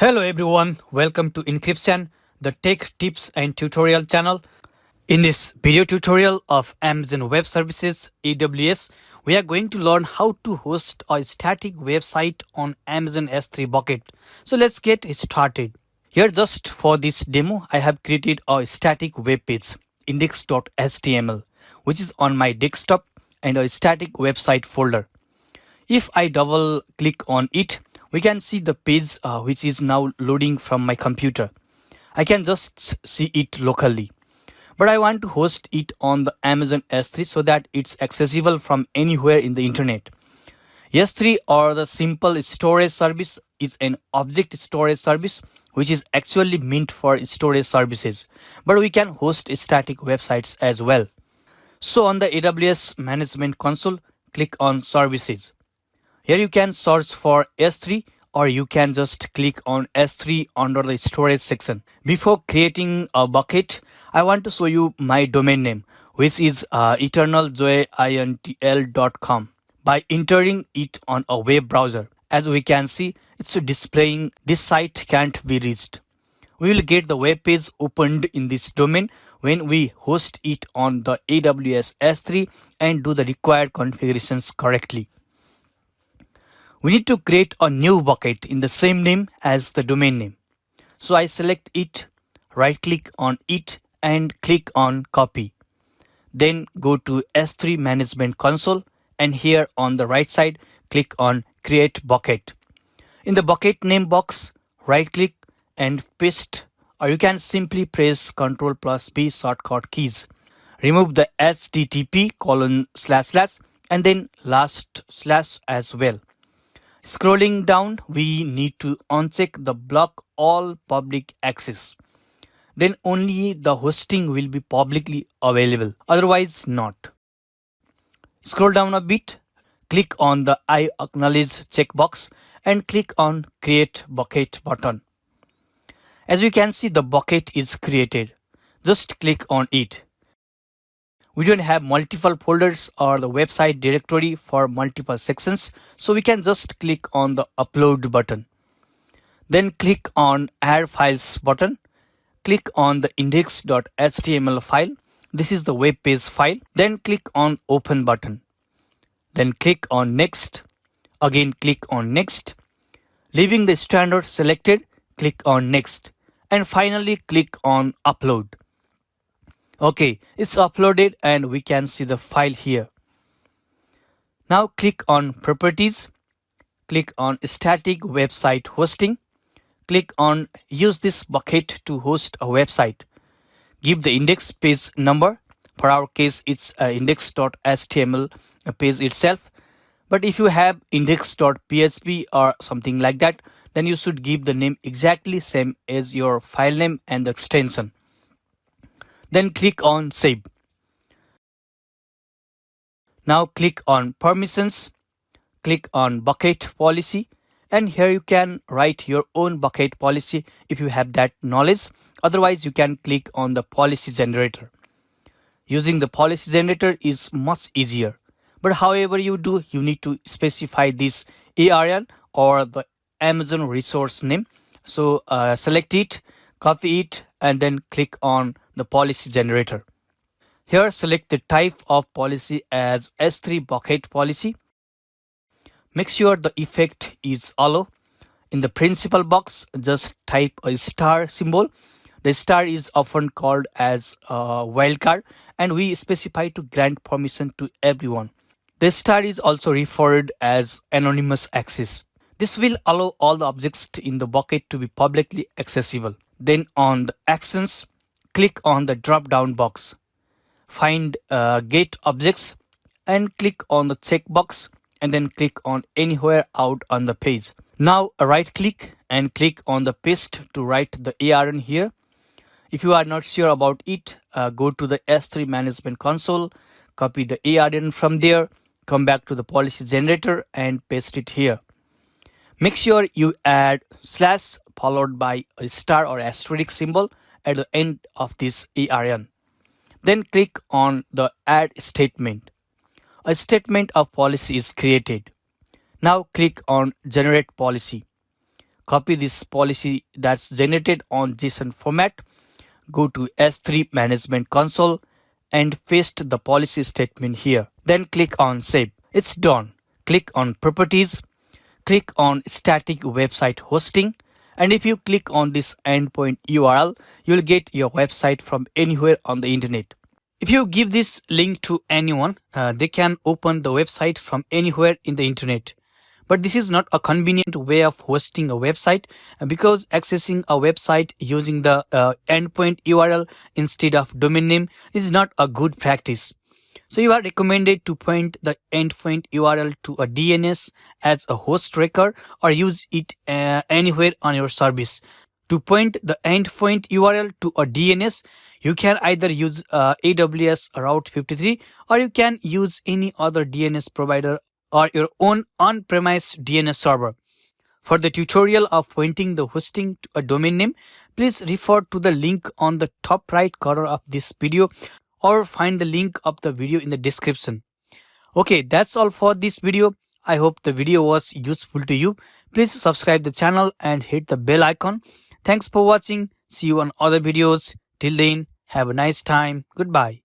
Hello everyone, welcome to Encryption, the tech tips and tutorial channel. In this video tutorial of Amazon Web Services AWS, we are going to learn how to host a static website on Amazon S3 bucket. So let's get started. Here just for this demo, I have created a static web page index.html which is on my desktop and a static website folder. If I double click on it, we can see the page which is now loading from my computer. I can just see it locally. But I want to host it on the Amazon S3 so that it's accessible from anywhere in the internet. S3 or the simple storage service is an object storage service which is actually meant for storage services. But we can host static websites as well. So on the AWS Management Console, click on Services. Here you can search for S3 or you can just click on S3 under the storage section. Before creating a bucket, I want to show you my domain name, which is eternaljoyintl.com. By entering it on a web browser, as we can see, it's displaying this site can't be reached. We will get the web page opened in this domain when we host it on the AWS S3 and do the required configurations correctly. We need to create a new bucket in the same name as the domain name. So I select it, right click on it and click on copy. Then go to S3 Management Console and here on the right side, click on create bucket. In the bucket name box, right click and paste, or you can simply press Ctrl+B shortcut keys. Remove the http:// and then last slash as well. Scrolling down, we need to uncheck the block all public access. Then only the hosting will be publicly available, otherwise not. Scroll down a bit, click on the I acknowledge checkbox and click on create bucket button. As you can see, the bucket is created. Just click on it. We don't have multiple folders or the website directory for multiple sections, so we can just click on the upload button. Then click on add files button. Click on the index.html file. This is the web page file. Then click on open button. Then click on next. Again click on next. Leaving the standard selected, click on next. And finally click on upload. Okay, it's uploaded and we can see the file here. Now click on properties, click on static website hosting, click on use this bucket to host a website. Give the index page number. For our case, it's index.html page itself. But if you have index.php or something like that, then you should give the name exactly same as your file name and the extension. Then click on save. Now click on permissions, click on bucket policy, and here you can write your own bucket policy if you have that knowledge. Otherwise, you can click on the policy generator. Using the policy generator is much easier. But however you do, you need to specify this ARN or the Amazon resource name. So select it, copy it, and then click on the policy generator. Here select the type of policy as S3 bucket policy. Make sure the effect is allow. In the principal box, just type a star symbol. The star is often called as a wildcard and we specify to grant permission to everyone. The star is also referred as anonymous access. This will allow all the objects in the bucket to be publicly accessible. Then on the actions, click on the drop-down box. Find get objects and click on the checkbox and then click on anywhere out on the page. Now right click and click on the paste to write the ARN here. If you are not sure about it, go to the S3 Management Console, copy the ARN from there, come back to the policy generator and paste it here. Make sure you add slash followed by a star or asterisk symbol at the end of this ARN. Then click on the add statement. A statement of policy is created. Now click on generate policy. copy this policy that's generated on JSON format, go to S3 Management Console and paste the policy statement here. Then click on Save. It's done. Click on Properties, click on Static Website Hosting, and if you click on this endpoint URL, you'll get your website from anywhere on the internet. If you give this link to anyone, they can open the website from anywhere in the internet. But this is not a convenient way of hosting a website because accessing a website using the endpoint URL instead of domain name is not a good practice. So you are recommended to point the endpoint URL to a DNS as a host record or use it anywhere on your service. To point the endpoint URL to a DNS, you can either use AWS Route 53 or you can use any other DNS provider or your own on-premise DNS server. For the tutorial of pointing the hosting to a domain name, please refer to the link on the top right corner of this video or find the link of the video in the description. Okay, that's all for this video. I hope the video was useful to you. Please subscribe the channel and hit the bell icon. Thanks for watching. See you on other videos. Till then, have a nice time. Goodbye.